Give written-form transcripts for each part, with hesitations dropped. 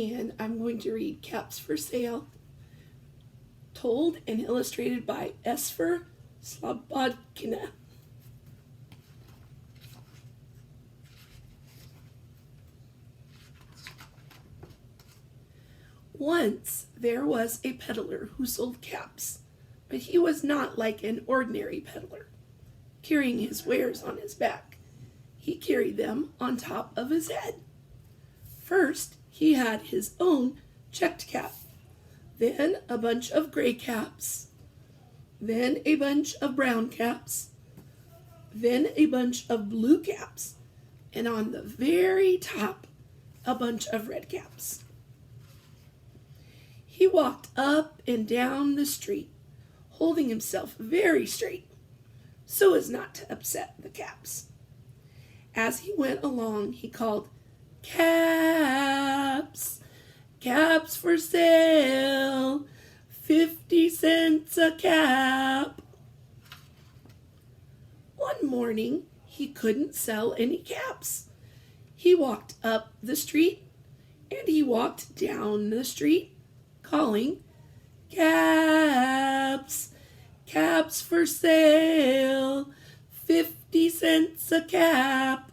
and I'm going to read Caps for Sale, told and illustrated by Esfer Slobodkina. Once there was a peddler who sold caps, but he was not like an ordinary peddler, carrying his wares on his back. He carried them on top of his head. First, he had his own checked cap, then a bunch of gray caps, then a bunch of brown caps, then a bunch of blue caps, and on the very top, a bunch of red caps. He walked up and down the street, holding himself very straight, so as not to upset the caps. As he went along, he called, "Caps, caps for sale, 50 cents a cap." One morning, he couldn't sell any caps. He walked up the street, and he walked down the street, calling, "Caps, caps for sale, 50 cents a cap."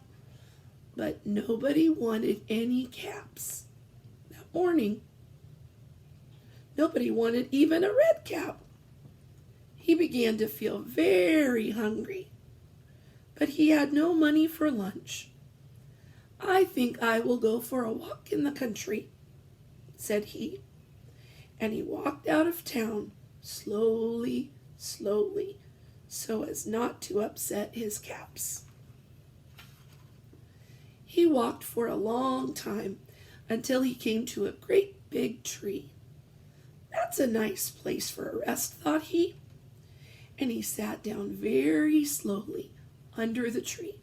But nobody wanted any caps that morning. Nobody wanted even a red cap. He began to feel very hungry, but he had no money for lunch. "I think I will go for a walk in the country," said he. And he walked out of town slowly, slowly, so as not to upset his caps. He walked for a long time until he came to a great big tree. "That's a nice place for a rest," thought he. And he sat down very slowly under the tree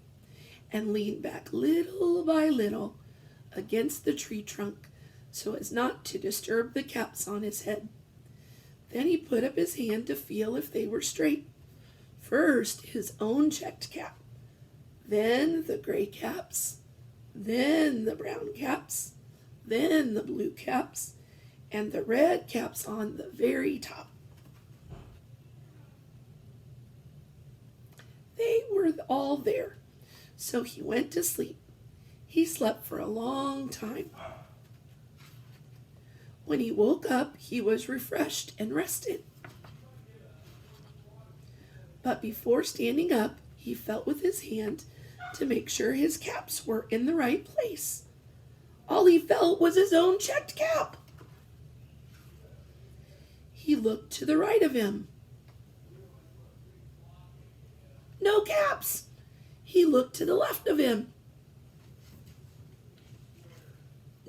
and leaned back little by little against the tree trunk so as not to disturb the caps on his head. Then he put up his hand to feel if they were straight. First his own checked cap, then the gray caps, then the brown caps, then the blue caps, and the red caps on the very top. They were all there, so he went to sleep. He slept for a long time. When he woke up, he was refreshed and rested. But before standing up, he felt with his hand to make sure his caps were in the right place. All he felt was his own checked cap. He looked to the right of him. No caps. He looked to the left of him.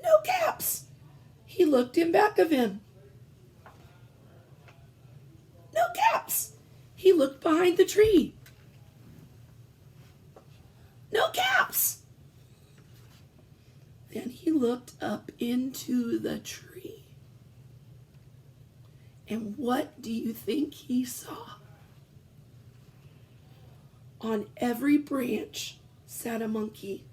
No caps. He looked in back of him. No caps. He looked behind the tree. No caps. Then he looked up into the tree. And what do you think he saw? On every branch sat a monkey.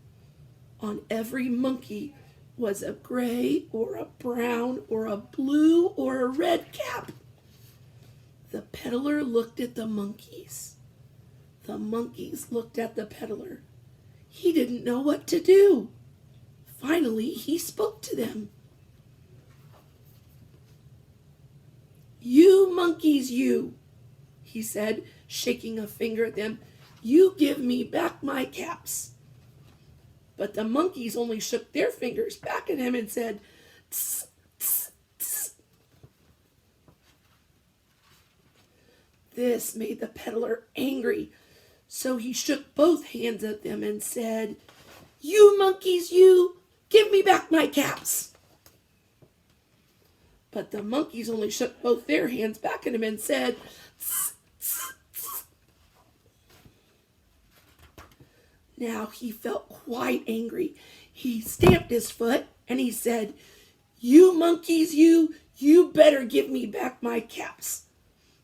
On every monkey was a gray or a brown or a blue or a red cap. The peddler looked at the monkeys. The monkeys looked at the peddler. He didn't know what to do. Finally, he spoke to them. "You monkeys, you," he said, shaking a finger at them. "You give me back my caps." But the monkeys only shook their fingers back at him and said, "Tss, tss, tss." This made the peddler angry, so he shook both hands at them and said, "You monkeys, you, give me back my caps." But the monkeys only shook both their hands back at him and said, "Tss, tss, tss." Now he felt quite angry. He stamped his foot and he said, "You monkeys, you better give me back my caps."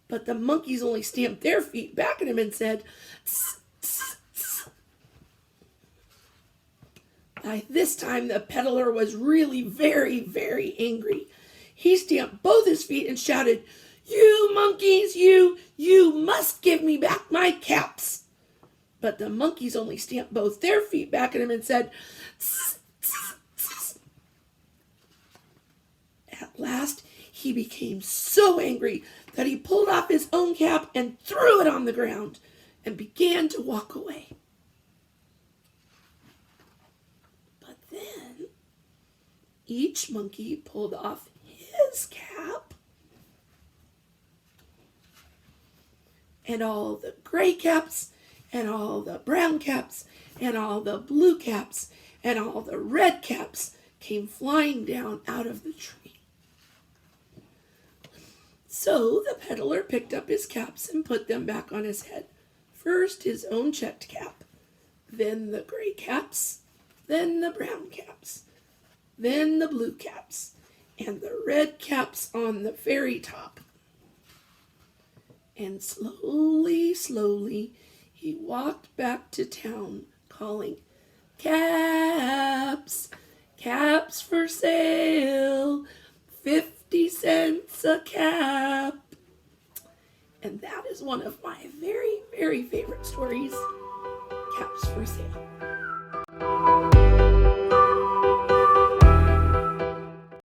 But the monkeys only stamped their feet back at him and said, "Tss, tss, tss." By this time, the peddler was really very, very angry. He stamped both his feet and shouted, "You monkeys, you must give me back my caps." But the monkeys only stamped both their feet back at him and said, "Tss, tss, tss." At last, he became so angry that he pulled off his own cap and threw it on the ground and began to walk away. But then each monkey pulled off his cap, and all the gray caps, and all the brown caps, and all the blue caps, and all the red caps came flying down out of the tree. So the peddler picked up his caps and put them back on his head. First his own checked cap, then the gray caps, then the brown caps, then the blue caps, and the red caps on the very top. And slowly, slowly, he walked back to town, calling, "Caps, caps for sale, 50 cents a cap." And that is one of my very, very favorite stories, Caps for Sale.